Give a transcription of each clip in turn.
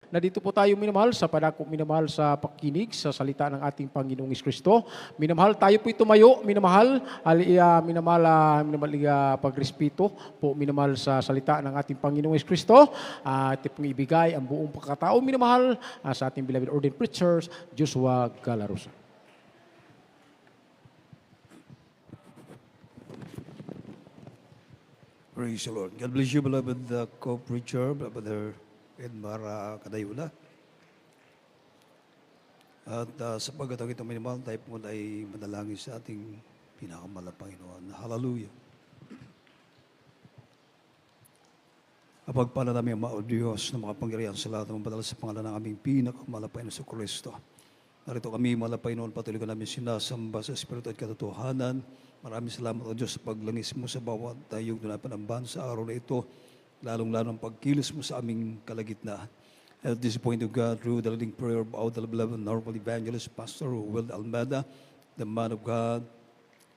na dito po tayo minamahal sa padako, minamahal sa pakinig sa salita ng ating Panginoong Kristo. Minamahal tayo po tumayo, minamahal, pagrespeto po, minamahal sa salita ng ating Panginoong Kristo. Ito pong ibigay ang buong pagkatao, minamahal sa ating beloved ordained preachers, Joshua Galarosa. Praise the Lord. God bless you, beloved co-preacher, Brother Edmar Kadayula. At sapagkat ang itong minamahal, tayo po ay manalangin sa ating pinakamalang Panginoon. Hallelujah. Kapagpala namin ang mga Diyos na makapangyarihan sa lahat ng badal sa pangalan ng aming pinakamalang Panginoon sa Kristo. Narito kami, malapay noon, patuloy ko namin sinasamba sa Espiritu at katotohanan. Maraming salamat o Diyos sa paglangis mo sa bawat tayong dunapanambahan sa araw na ito, lalong-lalo ang pagkilos mo sa aming kalagitnaan. At this point of God, through the leading prayer of our beloved normal evangelist, Pastor Will Almada, the man of God,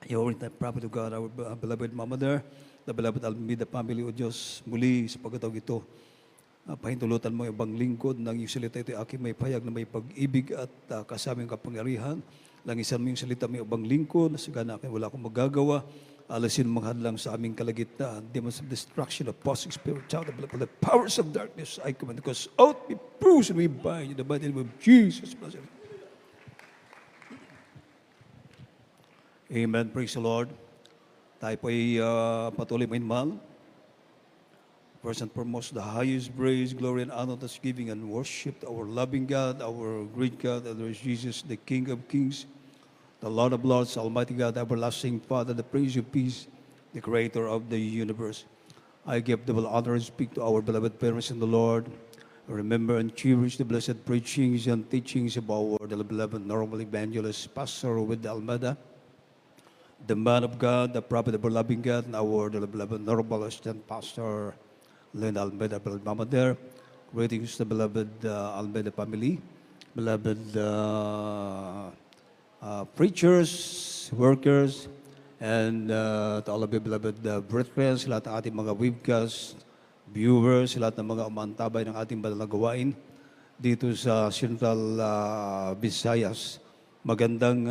your prophet of God, our beloved Mama there, the beloved Almida family o Diyos, muli sa pagkatawag ito, pahintulutan mo yung ibang lingkod ng iyong salita ito, aking may payag na may pag-ibig at kasamang kapangyarihan. Langisan mo yung salita mo yung ibang lingkod, na sagana akin wala akong magagawa, alasin mga hadlang sa aming kalagitnaan, demons of destruction, opposing spirit, child of the powers of darkness, I command, because out be bruised and we bind in the mighty name of Jesus. Amen. Praise the Lord. Tayo po ay patuloy mainmal. First and foremost, the highest praise, glory, and honor that's giving and worship to our loving God, our great God, and there is Jesus, the King of kings, the Lord of lords, Almighty God, everlasting Father, the Prince of peace, the Creator of the universe. I give double honor and speak to our beloved parents in the Lord. Remember and cherish the blessed preachings and teachings of our beloved normal evangelist, Pastor With Almada, the man of God, the prophet of our loving God, and our beloved normal assistant pastor, Len Almeda, beloved Mama there. Greetings to the beloved Almeda family, beloved preachers, workers, and to all of you beloved brethren, sa lahat ng ating mga webcast, viewers, sa lahat ng mga umantabay ng ating banal na gawain dito sa Central Visayas. Magandang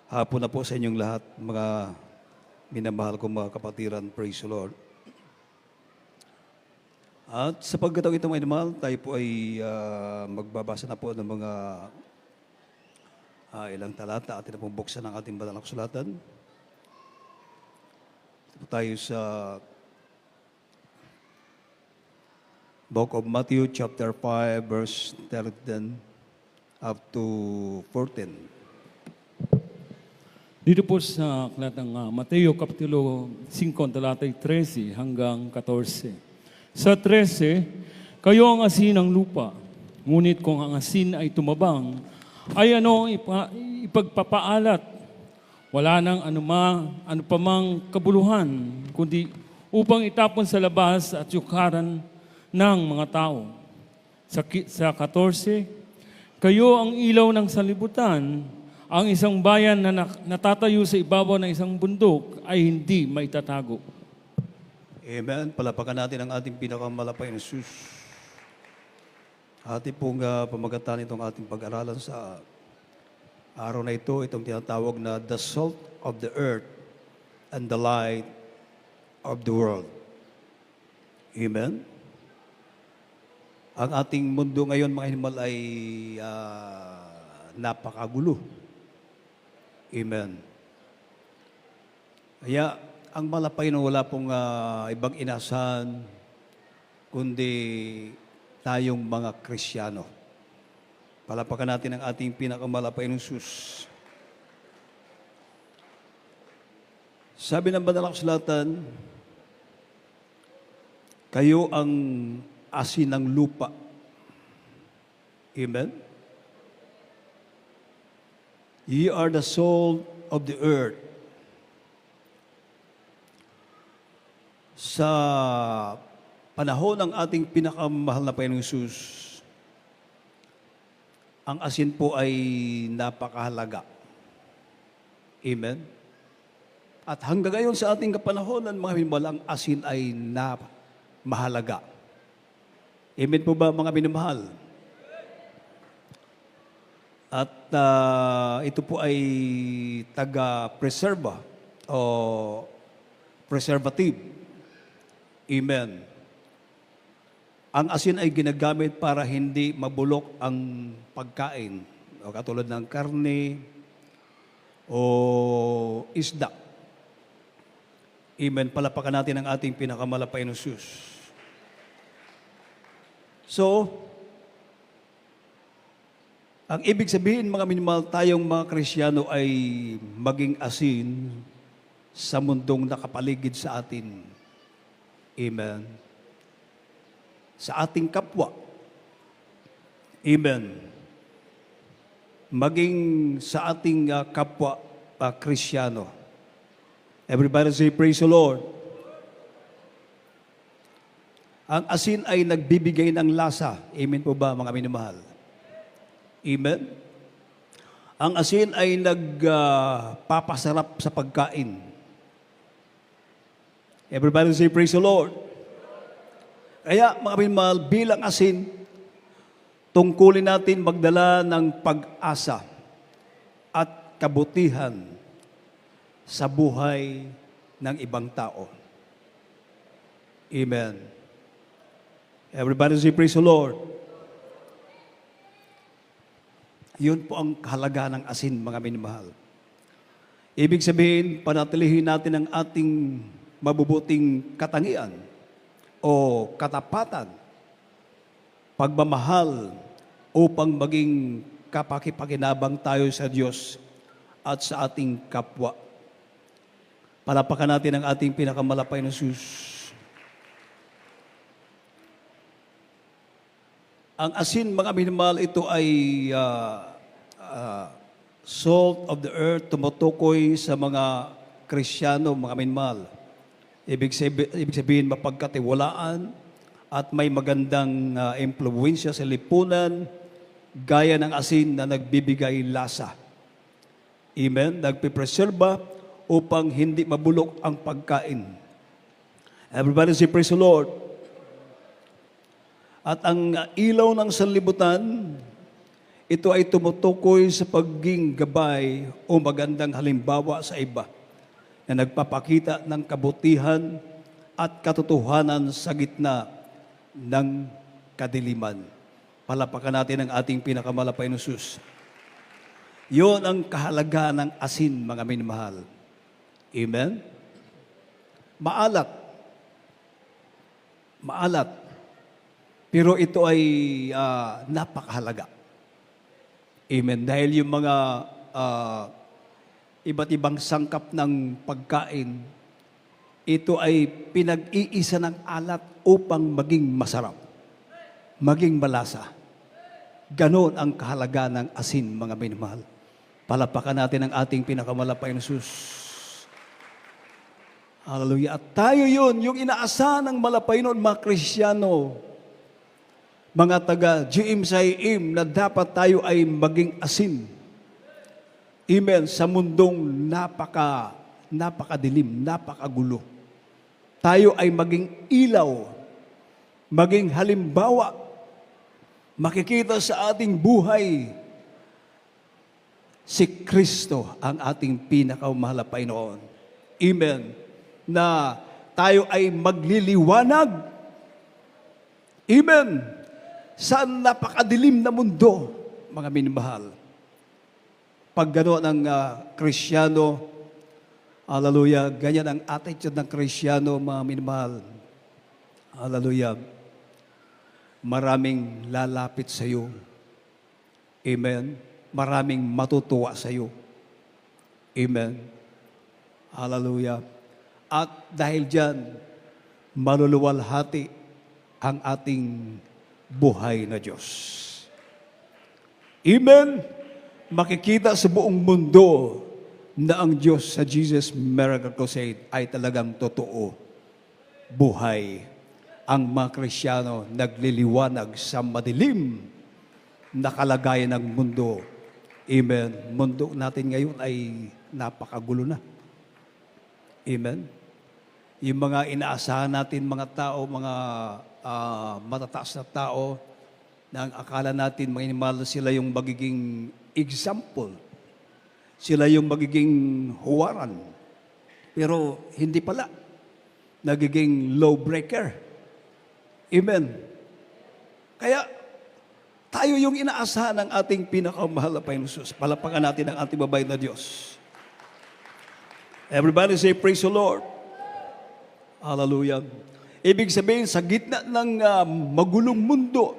hapon na po sa inyong lahat, mga minamahal kong mga kapatiran. Praise the Lord. At sa pagkataon itong minamahal, tayo po ay magbabasa na po ng mga ilang talata. Atin na pong buksan ang ating banal na kasulatan. Ito tayo sa Book of Matthew, chapter 5, verse 13 up to 14. Dito po sa aklat ng Mateo Kapitulo 5, talatay 13 hanggang 14. Sa 13, kayo ang asin ng lupa, ngunit kung ang asin ay tumabang, ay ipagpapaalat. Wala nang ano pa mang kabuluhan, kundi upang itapon sa labas at yukaran ng mga tao. Sa 14, kayo ang ilaw ng sanlibutan. Ang isang bayan na natatayo sa ibabaw ng isang bundok ay hindi maitatago. Amen. Palapakan natin ang ating pinakamalapay na Jesus. Ating pong pamagatan itong ating pag-aralan sa araw na ito, itong tinatawag na the salt of the earth and the light of the world. Amen. Ang ating mundo ngayon, mga animal, ay napakagulo. Amen. Kaya, ang malapay na wala pong ibang inasahan, kundi tayong mga Kristiyano. Palapakan natin ang ating pinakamalapay ng Jesus. Sabi ng banal na kasulatan, kayo ang asin ng lupa. Amen? Ye are the salt of the earth. Sa panahon ng ating pinakamahal na Panginoong Jesus, ang asin po ay napakahalaga. Amen? At hanggang ngayon sa ating kapanahonan, mga himala, ang asin ay mahalaga. Amen po ba mga minamahal? At ito po ay taga-preserva o preservative. Amen. Ang asin ay ginagamit para hindi mabulok ang pagkain. O katulad ng karne o isda. Amen. Palapakan natin ang ating pinakamalapay na Diyos. So, ang ibig sabihin, mga minimal, tayong mga Kristiyano ay maging asin sa mundong nakapaligid sa atin. Amen. Sa ating kapwa. Amen. Maging sa ating kapwa Kristiyano. Everybody say, praise the Lord. Ang asin ay nagbibigay ng lasa. Amen po ba, mga minamahal? Amen? Ang asin ay nagpapasarap sa pagkain. Everybody say, praise the Lord. Kaya, mga minamahal, bilang asin, tungkulin natin magdala ng pag-asa at kabutihan sa buhay ng ibang tao. Amen. Everybody say, praise the Lord. Yun po ang kahalagaan ng asin, mga minamahal. Ibig sabihin, panatilihin natin ang ating mabubuting katangian o katapatan, pagmamahal upang maging kapakipakinabang tayo sa Diyos at sa ating kapwa. Palapakan natin ang ating pinakamalapay na Diyos. Ang asin, mga minamahal, ito ay salt of the earth, tumutukoy sa mga Kristiyano, mga minamahal. Ibig sabihin, mapagkatiwalaan at may magandang impluwensya sa lipunan, gaya ng asin na nagbibigay lasa. Amen? Nagpipreserba upang hindi mabulok ang pagkain. Everybody say, praise the Lord. At ang ilaw ng sanlibutan, ito ay tumutukoy sa pagiging gabay o magandang halimbawa sa iba na nagpapakita ng kabutihan at katotohanan sa gitna ng kadiliman. Palapakan natin ang ating pinakamalapay na Diyos. Yun ang kahalagaan ng asin, mga minamahal. Amen? Maalat. Maalat. Pero ito ay napakahalaga. Amen. Dahil yung mga iba't ibang sangkap ng pagkain, ito ay pinag-iisa ng alat upang maging masarap, maging malasa. Ganon ang kahalaga ng asin, mga minamahal. Palapakan natin ang ating pinakamalapay na Diyos. Hallelujah. At tayo yun, yung inaasahan ng malapay noon, mga Kristiyano, mga taga-GMCIM, na dapat tayo ay maging asin. Amen. Sa mundong napakadilim, napakagulo. Tayo ay maging ilaw, maging halimbawa, makikita sa ating buhay, si Kristo ang ating pinakamahal noon. Amen. Na tayo ay magliliwanag. Amen. Sa napakadilim na mundo, mga minamahal. Pag gano'n ang Kristiyano, hallelujah, ganyan ang attitude ng Kristiyano, mga minamahal. Hallelujah. Maraming lalapit sa iyo. Amen. Maraming matutuwa sa iyo. Amen. Hallelujah. At dahil dyan, maluluwalhati ang ating buhay na Diyos. Amen. Makikita sa buong mundo na ang Diyos sa Jesus Miracle Crusade ay talagang totoo. Buhay. Ang mga Kristiyano nagliliwanag sa madilim na kalagayan ng mundo. Amen. Mundo natin ngayon ay napakagulo na. Amen. Yung mga inaasahan natin mga tao, mga matataas na tao na ang akala natin mga sila yung magiging example. Sila yung magiging huwaran. Pero hindi pala. Nagiging lawbreaker. Amen. Kaya tayo yung inaasahan ng ating pinakamahal na Panginoon Jesus. Palapakan natin ang ating babayad na Diyos. Everybody say, praise the Lord. Hallelujah. Ibig sabihin, sa gitna ng magulong mundo,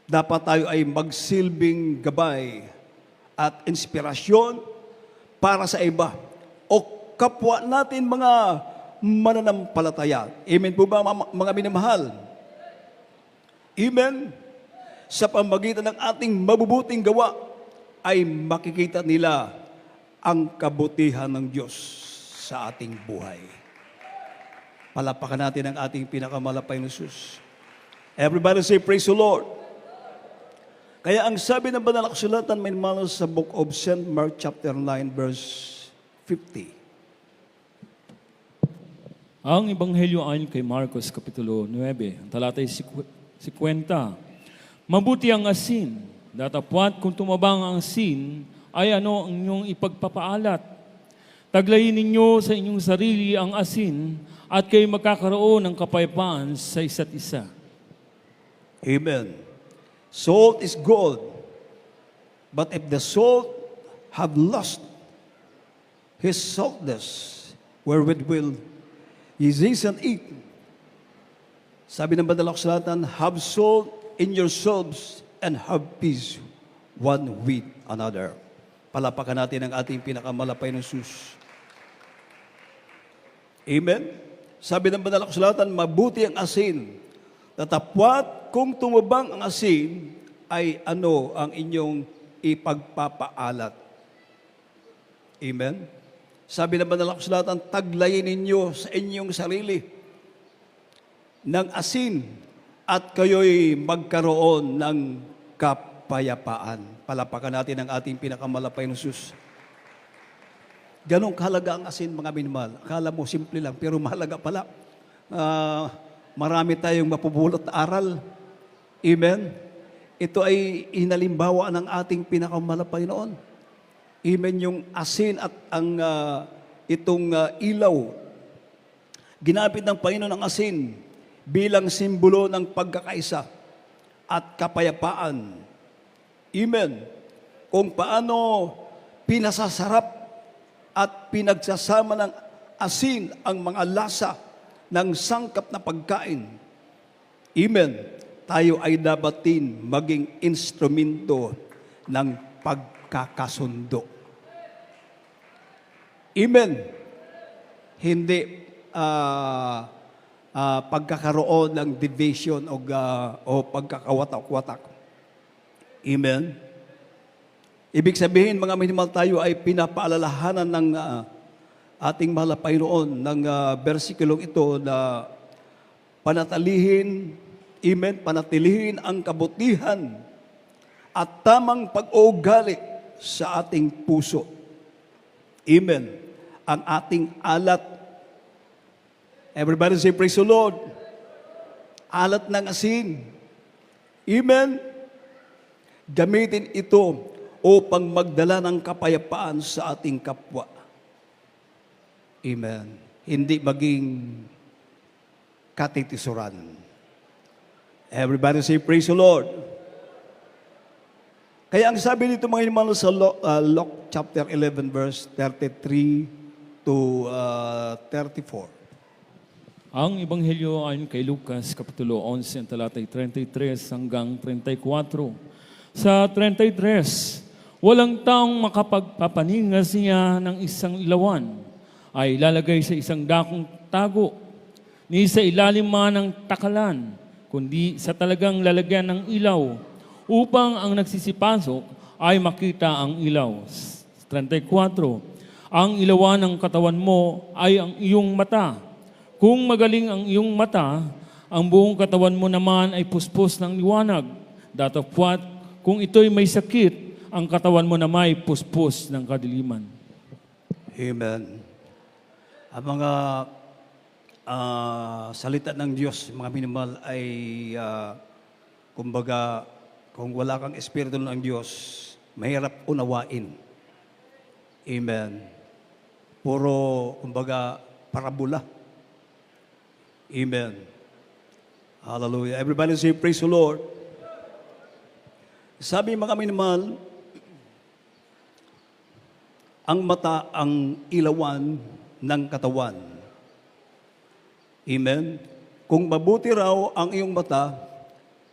dapat tayo ay magsilbing gabay at inspirasyon para sa iba o kapwa natin mga mananampalataya. Amen po ba mga minamahal? Amen. Sa pamagitan ng ating mabubuting gawa ay makikita nila ang kabutihan ng Diyos sa ating buhay. Palapakan natin ang ating pinakamalapay na Jesus. Everybody say, praise the Lord. Kaya ang sabi ng banal na kasulatan, may malo sa book of St. Mark chapter 9 verse 50. Ang Ebanghelyo ayon kay Marcos Kapitulo 9, ang talatay 50. Mabuti ang asin, datapwat kung tumabang ang asin, ay ano ang inyong ipagpapaalat. Taglayin ninyo sa inyong sarili ang asin at kayo magkakaroon ng kapayapaan sa isa't isa. Amen. Salt is gold, but if the salt have lost his saltness, wherewith will ye season it? Sabi ng banal na kasulatan, have salt in yourselves and have peace one with another. Palapakan natin ang ating pinakamalapay na Jesus. Amen? Sabi ng banal na kasulatan, mabuti ang asin. Tatapwat kung tumabang ang asin, ay ano ang inyong ipagpapaalat. Amen? Sabi ng banal na kasulatan, taglayin ninyo sa inyong sarili ng asin at kayo'y magkaroon ng kapayapaan. Palapakan natin ang ating pinakamalapay na Jesus. Ganong kahalaga ang asin, mga minamahal. Akala mo, simple lang, pero mahalaga pala. Marami tayong mapupulot na aral. Amen? Ito ay inalimbawa ng ating pinakamalapay noon. Amen, yung asin at ang itong ilaw. Ginamit ng Panginoon ang asin bilang simbolo ng pagkakaisa at kapayapaan. Amen. Kung paano pinasasarap at pinagsasama ng asin ang mga lasa ng sangkap na pagkain. Amen. Tayo ay dapat din maging instrumento ng pagkakasundo. Amen. Hindi pagkakaroon ng division o pagkakawatak-watak. Amen. Ibig sabihin, mga minimal, tayo ay pinapaalalahanan ng ating mahal na Panginoon ng versikulong ito na panatilihin, amen, panatilihin ang kabutihan at tamang pag-uugali sa ating puso. Amen. Ang ating alat. Everybody say, praise the Lord. Alat ng asin. Amen. Gamitin ito upang magdala ng kapayapaan sa ating kapwa. Amen. Hindi maging katitisuran. Everybody say, praise the Lord. Kaya ang sabi nito mga inimalo sa Luke chapter 11 verse 33 to 34. Ang Ebanghelyo ayon kay Lucas, Kapitulo 11, ang talatay 33 hanggang 34. Sa 33, walang taong makapagpapaningas niya ng isang ilawan ay lalagay sa isang dakong tago, ni sa ilalim man ng takalan, kundi sa talagang lalagyan ng ilaw, upang ang nagsisipasok ay makita ang ilaw. 34, ang ilawan ng katawan mo ay ang iyong mata. Kung magaling ang iyong mata, ang buong katawan mo naman ay puspos ng liwanag. Datapwat, kung ito'y may sakit, ang katawan mo naman ay puspos ng kadiliman. Amen. Ang mga salita ng Diyos, mga minimal, ay kumbaga, kung wala kang Espiritu ng Diyos, mahirap unawain. Amen. Puro, kumbaga, parabola. Amen. Hallelujah. Everybody say, praise the Lord. Sabi mga minimal, ang mata ang ilawan ng katawan. Amen. Kung mabuti raw ang iyong mata,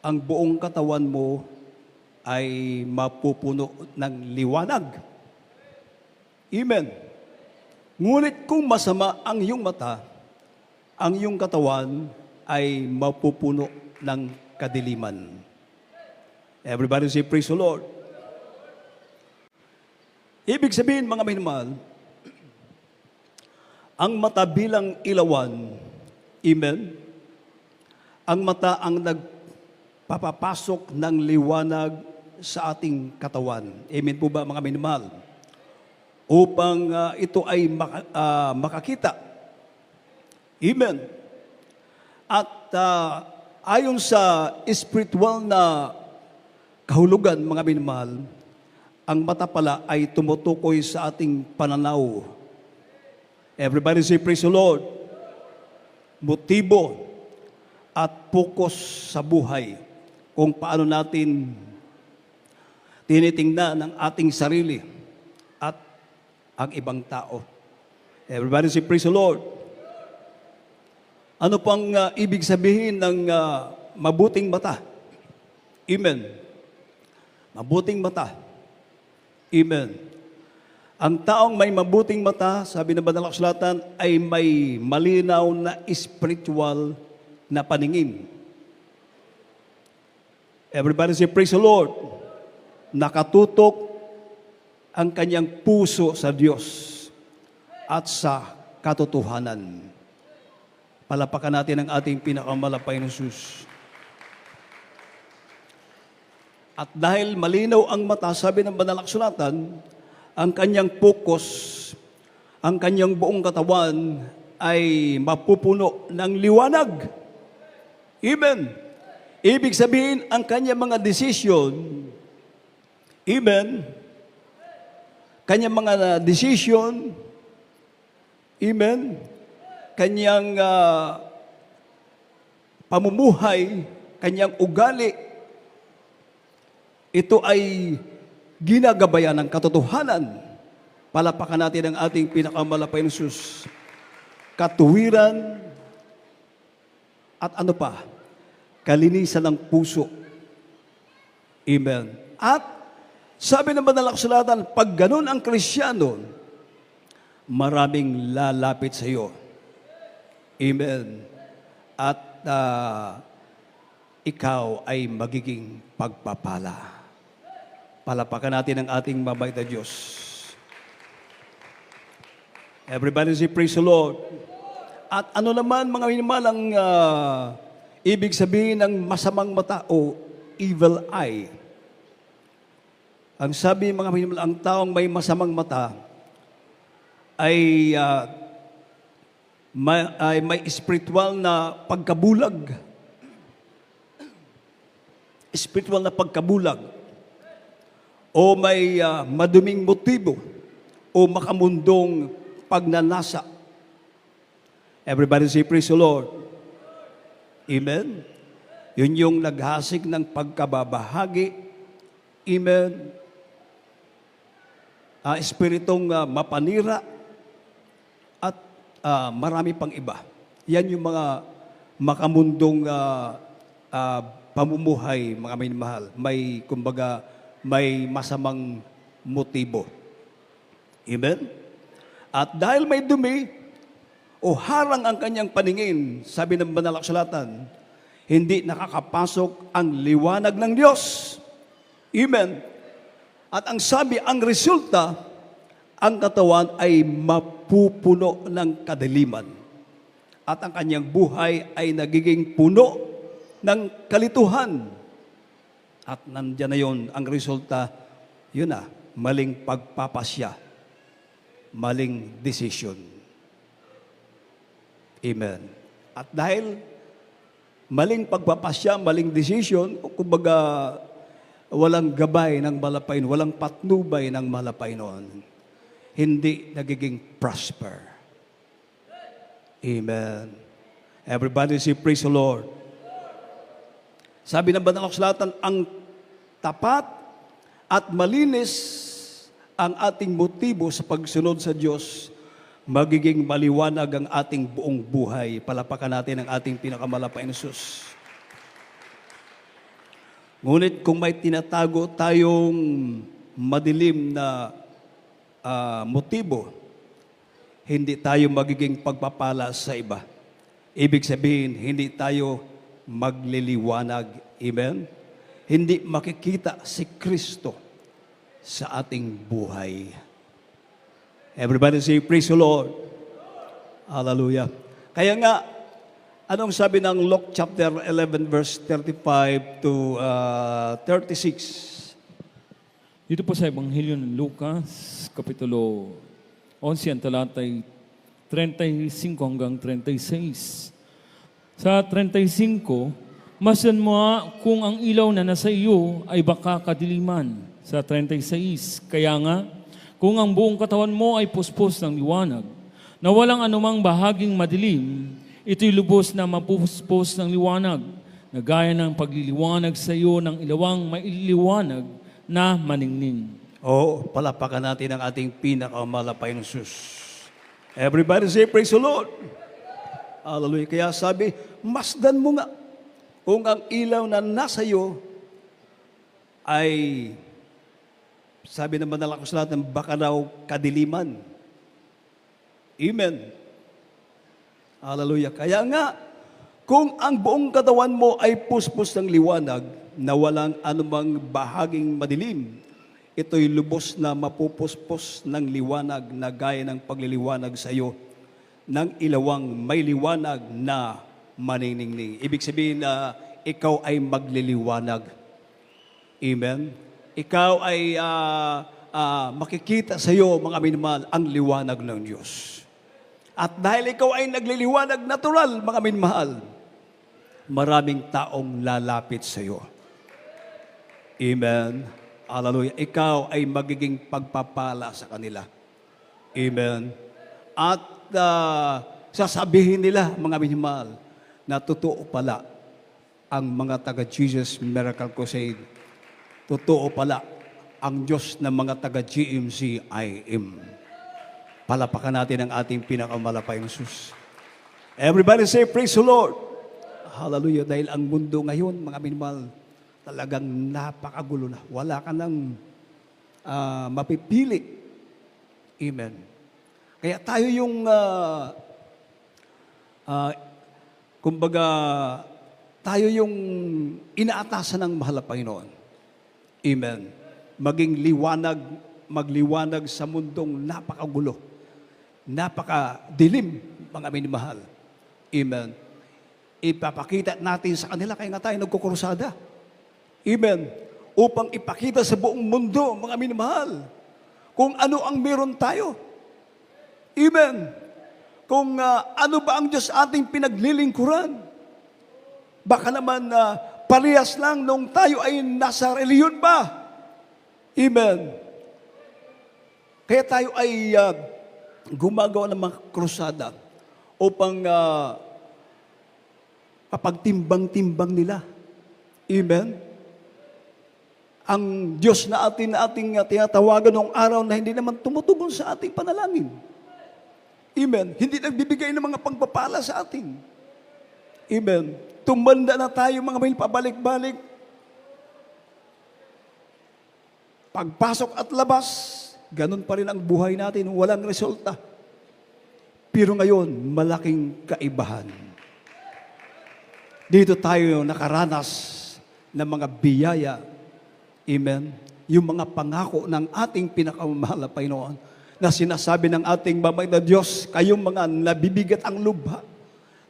ang buong katawan mo ay mapupuno ng liwanag. Amen. Ngunit kung masama ang iyong mata, ang iyong katawan ay mapupuno ng kadiliman. Everybody say, praise the Lord. Ibig sabihin, mga minamahal, ang mata bilang ilawan, amen, ang mata ang nagpapapasok ng liwanag sa ating katawan. Amen po ba, mga minamahal? Upang ito ay makakita. Amen. At ayon sa spiritual na kahulugan, mga minamahal, ang mata pala ay tumutukoy sa ating pananaw. Everybody say, praise the Lord. Motibo at focus sa buhay. Kung paano natin tinitingnan ang ating sarili at ang ibang tao. Everybody say, praise the Lord. Ano pang ibig sabihin ng mabuting mata? Amen. Mabuting mata. Amen. Ang taong may mabuting mata, sabi ng Banal na Kasulatan, ay may malinaw na spiritual na paningin. Everybody say, praise the Lord. Nakatutok ang kanyang puso sa Diyos at sa katotohanan. Palapakan natin ang ating pinakamalapay na Jesus. At dahil malinaw ang mata, sabi ng Banal na Kasulatan, ang kanyang focus, ang kanyang buong katawan ay mapupuno ng liwanag. Amen. Ibig sabihin, ang kanyang mga desisyon, amen, kanyang mga desisyon, amen, kanyang pamumuhay, kanyang ugali, ito ay ginagabayan ng katotohanan. Palapakan natin ang ating pinakamalapay na Jesus. Katuwiran at ano pa? Kalinisan ng puso. Amen. At sabi ng Banal na Kasulatan, pag ganun ang Kristiyano, maraming lalapit sa iyo. Amen. At ikaw ay magiging pagpapala. Palapakan natin ang ating mabait na Diyos. Everybody say, praise the Lord. At ano naman, mga minimal, ang ibig sabihin ng masamang mata o evil eye? Ang sabi, mga minimal, ang taong may masamang mata ay may spiritual na pagkabulag. Spiritual na pagkabulag. O may maduming motibo o makamundong pagnanasa. Everybody say, praise the Lord. Amen. Yun yung naghasik ng pagkababahagi. Amen. Espiritong mapanira at marami pang iba. Yan yung mga makamundong pamumuhay, mga minamahal. May, kumbaga, may masamang motibo. Amen? At dahil may dumi o harang ang kanyang paningin, sabi ng Banal na Kasulatan, hindi nakakapasok ang liwanag ng Diyos. Amen? At ang sabi, ang resulta, ang katawan ay mapupuno ng kadiliman. At ang kanyang buhay ay nagiging puno ng kalituhan. At nandiyan na yun, ang resulta, yun na, maling pagpapasya, maling decision. Amen. At dahil maling pagpapasya, maling decision, kumbaga walang gabay ng malapay, walang patnubay ng malapay noon, hindi nagiging prosper. Amen. Everybody say, praise the Lord. Sabi ng banal na kasulatan, ang tapat at malinis ang ating motibo sa pagsunod sa Diyos, magiging maliwanag ang ating buong buhay. Palapakan natin ang ating pinakamalapay na Diyos. Ngunit kung may tinatago tayong madilim na motibo, hindi tayo magiging pagpapala sa iba. Ibig sabihin, hindi tayo magliliwanag. Amen? Hindi makikita si Kristo sa ating buhay. Everybody say, praise the Lord. Hallelujah. Kaya nga, anong sabi ng Luke chapter 11 verse 35 to 36? Dito po sa Ebanghelyo ng Lucas, Kapitulo 11, ang talatay 35 hanggang 36. Sa 35, masan mo kung ang ilaw na nasa iyo ay baka kadiliman. Sa 36, kaya nga, kung ang buong katawan mo ay puspos ng liwanag, na walang anumang bahaging madilim, ito'y lubos na mapuspos ng liwanag, na gaya ng pagliliwanag sa iyo ng ilawang mailiwanag na maningning. Palapakan natin ang ating pinakamalapay na Diyos. Everybody say, praise the Lord. Hallelujah. Kaya sabi, masdan mo nga kung ang ilaw na nasa iyo ay, sabi ng banal na kasulatan, baka daw kadiliman. Amen. Hallelujah. Kaya nga, kung ang buong katawan mo ay puspos ng liwanag na walang anumang bahaging madilim, ito'y lubos na mapupuspos ng liwanag na gaya ng pagliliwanag sa iyo ng ilawang may liwanag na maniningning. Ibig sabihin na ikaw ay magliliwanag. Amen? Ikaw ay makikita sa iyo, mga minamahal, ang liwanag ng Diyos. At dahil ikaw ay nagliliwanag natural, mga minamahal, maraming taong lalapit sa iyo. Amen? Hallelujah. Ikaw ay magiging pagpapala sa kanila. Amen? At sasabihin nila, mga minamahal, na totoo pala ang mga taga-Jesus Miracle Crusade. Totoo pala ang Diyos ng mga taga-GMC IM. Palapakan natin ang ating pinakamalapay na Diyos. Everybody say, praise the Lord. Hallelujah. Dahil ang mundo ngayon, mga minamahal, talagang napakagulo na. Wala ka nang mapipili. Amen. Kaya tayo yung, kumbaga, tayo yung inaatasan ng mahal na Panginoon. Amen. Maging liwanag, magliwanag sa mundong napakagulo, napakadilim, mga minamahal. Amen. Ipapakita natin sa kanila, kaya nga tayo nagkukurusada. Amen. Upang ipakita sa buong mundo, mga minamahal, kung ano ang meron tayo. Amen. Kung ano ba ang Diyos ating pinaglilingkuran. Baka naman parehas lang nung tayo ay nasa reliyon pa. Amen. Kaya tayo ay gumagawa ng mga krusada upang kapagtimbang-timbang nila. Amen. Ang Diyos na ating tinatawagan noong araw na hindi naman tumutugon sa ating panalangin. Amen. Hindi nagbibigay ng mga pagpapala sa atin. Amen. Tumanda na tayo, mga may pabalik-balik. Pagpasok at labas, ganun pa rin ang buhay natin, walang resulta. Pero ngayon, malaking kaibahan. Dito tayo nakaranas ng mga biyaya. Amen. Yung mga pangako ng ating pinakamamahal na Panginoon na sinasabi ng ating babay na Diyos, kayong mga nabibigat ang lubha.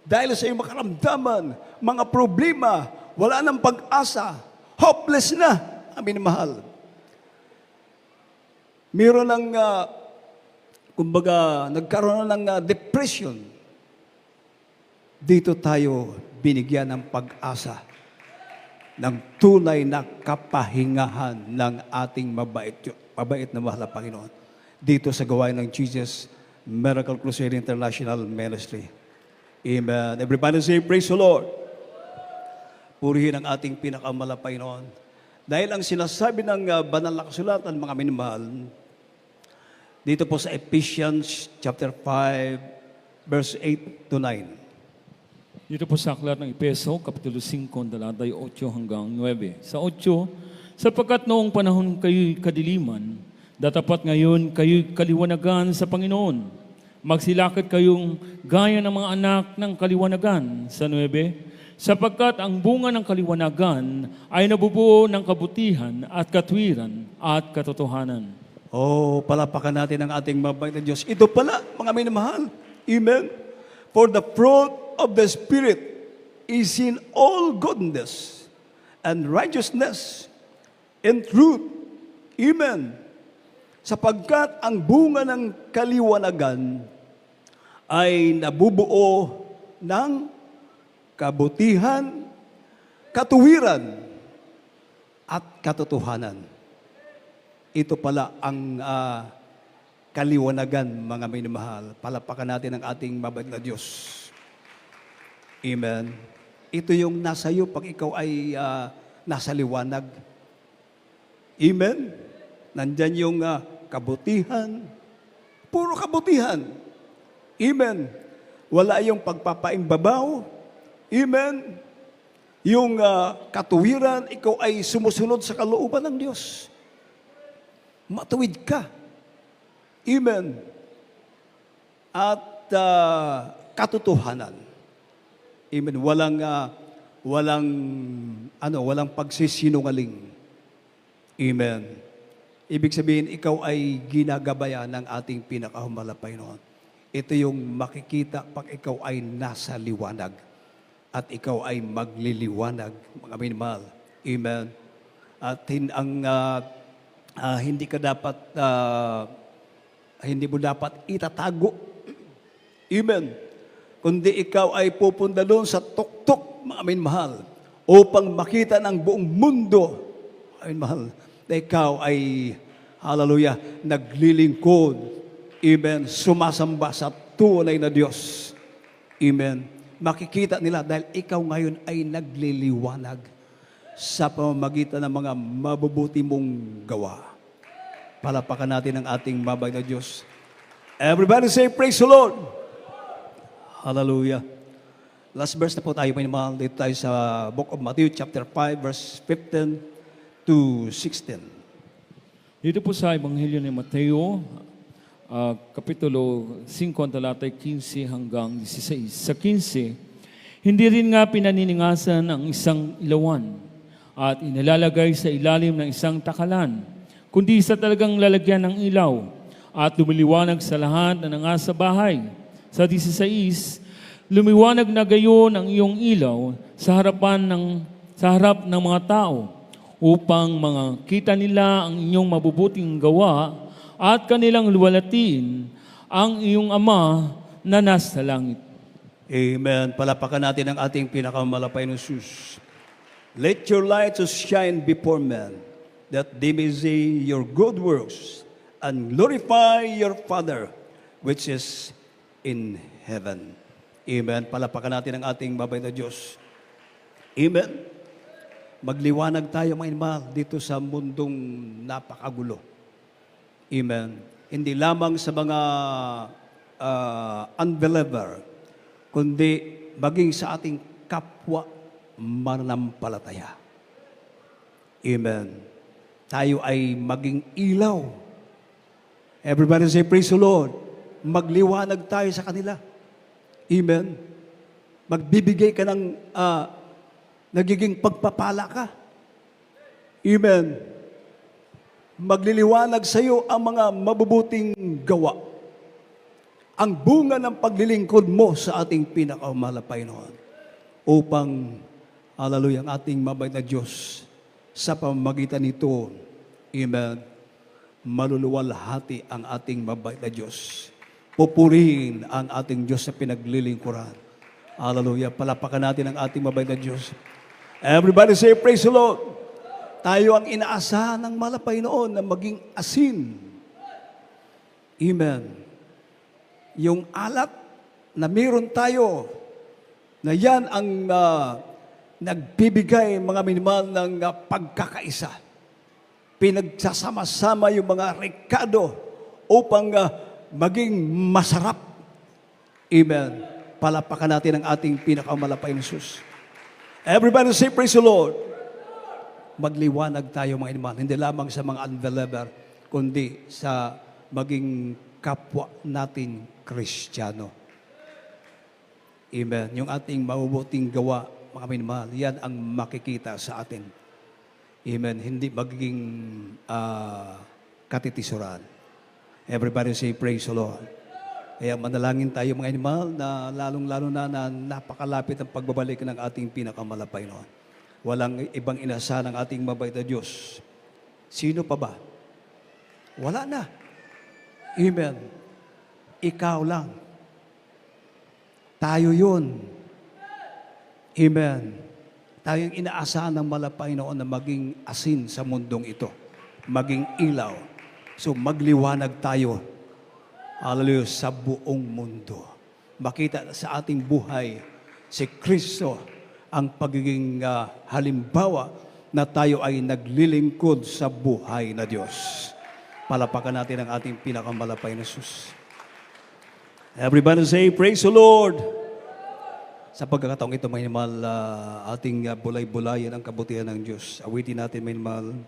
Dahil sa iyong makaramdaman, mga problema, wala nang pag-asa, hopeless na, amin mahal. Meron ng, kumbaga, nagkaroon ng depression. Dito tayo binigyan ng pag-asa ng tunay na kapahingahan ng ating mabait na mahal na Panginoon. Dito sa gawain ng Jesus Miracle Crusade International Ministry. Amen. Everybody say, praise the Lord. Purihin ang ating pinakamahal na Panginoon. Dahil ang sinasabi ng banal na kasulatan, mga minamahal, dito po sa Ephesians chapter 5, verse 8 to 9. Dito po sa aklat ng Epeso, Kapitulo 5, talatay 8 hanggang 9. Sa 8, sapagkat noong panahon kayo'y kadiliman, datapat ngayon kayo'y kaliwanagan sa Panginoon. Magsilakad kayong gaya ng mga anak ng kaliwanagan. Sa 9, sapagkat ang bunga ng kaliwanagan ay nabubuo ng kabutihan at katwiran at katotohanan. Oh, palapakan natin ang ating mabait na Diyos. Ito pala, mga minamahal. Amen. For the fruit of the Spirit is in all goodness and righteousness and truth. Amen. Sapagkat ang bunga ng kaliwanagan ay nabubuo ng kabutihan, katuwiran, at katotohanan. Ito pala ang kaliwanagan, mga minamahal. Palapakan natin ang ating mabait na Diyos. Amen. Ito yung nasa iyo pag ikaw ay nasa liwanag. Amen. Nandyan yung kabutihan. Puro kabutihan. Amen. Wala yung pagpapaimbabaw. Amen. Yung katuwiran, ikaw ay sumusunod sa kalooban ng Diyos. Matuwid ka. Amen. At katotohanan. Amen. Walang pagsisinungaling. Amen. Ibig sabihin, ikaw ay ginagabayan ng ating pinakahumal na Panginoon. Ito yung makikita pag ikaw ay nasa liwanag at ikaw ay magliliwanag, mga minamahal. Amen. At hindi mo dapat itatago. Amen. Kundi ikaw ay pupunta doon sa tuktok, mga minamahal, upang makita ng buong mundo, mga minamahal, na ikaw ay, hallelujah, naglilingkod. Amen. Sumasamba sa tunay na Diyos. Amen. Makikita nila dahil ikaw ngayon ay nagliliwanag sa pamamagitan ng mga mabubuti mong gawa. Palapakan natin ang ating mabait na Diyos. Everybody say, praise the Lord. Hallelujah. Last verse na po tayo, minamahal. Dito tayo sa Book of Matthew, chapter 5, verse 15 to 16. Dito po sa Ebanghelyo ni Mateo, Kapitulo 5, talatay 15 hanggang 16. Sa 15, hindi rin nga pinaniningasan ang isang ilawan at inilalagay sa ilalim ng isang takalan, kundi sa talagang lalagyan ng ilaw at lumiliwanag sa lahat na nasa bahay. Sa 16, lumiwanag na gayon ang iyong ilaw sa harap ng mga tao upang kita nila ang inyong mabubuting gawa at kanilang luwalatiin ang iyong Ama na nasa langit. Amen. Palapakan natin ang ating pinakamalapay na Jesus. Let your light so shine before men, that they may see your good works and glorify your Father which is in heaven. Amen. Palapakan natin ang ating mabait na Diyos. Amen. Magliwanag tayo, mga inmahal, dito sa mundong napakagulo. Amen. Hindi lamang sa mga unbeliever, kundi maging sa ating kapwa mananampalataya. Amen. Tayo ay maging ilaw. Everybody say, praise the Lord. Magliwanag tayo sa kanila. Amen. Magbibigay ka ng nagiging pagpapala ka. Amen. Magliliwanag sa iyo ang mga mabubuting gawa. Ang bunga ng paglilingkod mo sa ating pinakamahal na Panginoon upang, hallelujah, ang ating mabait na Diyos sa pamamagitan nito, amen, maluluwalhati ang ating mabait na Diyos. Pupurihin ang ating Diyos sa pinaglilingkuran. Hallelujah. Palapakan natin ang ating mabait na Diyos. Everybody say, praise the Lord. Tayo ang inaasahan ng malapay noon na maging asin. Amen. Yung alat na meron tayo, na yan ang nagbibigay mga minimal ng pagkakaisa. Pinagsasama-sama yung mga rekado upang maging masarap. Amen. Palapakan natin ang ating pinakamalapay na Jesus. Everybody say, praise the Lord. Magliwanag tayo mga iniman, hindi lamang sa mga unbeliever, kundi sa maging kapwa natin Kristiyano. Amen. Yung ating mabubuting gawa, mga minamahal, yan ang makikita sa atin. Amen. Hindi magiging katitisuran. Everybody say, praise the Lord. Kaya manalangin tayo mga animal na lalong-lalo na napakalapit ang pagbabalik ng ating pinakamalapay noon. Walang ibang inasa ng ating mabait na Diyos. Sino pa ba? Wala na. Amen. Ikaw lang. Tayo yun. Amen. Tayong inaasahan ng malapay noon na maging asin sa mundong ito. Maging ilaw. So magliwanag tayo. Hallelujah, sa buong mundo. Makita sa ating buhay si Kristo ang pagiging halimbawa na tayo ay naglilingkod sa buhay na Diyos. Palapakan natin ang ating pinakamalapay na Jesus. Everybody say, praise the Lord. Sa pagkakataong ito, may naman ating bulay-bulayan ang kabutihan ng Diyos. Awitin natin, may naman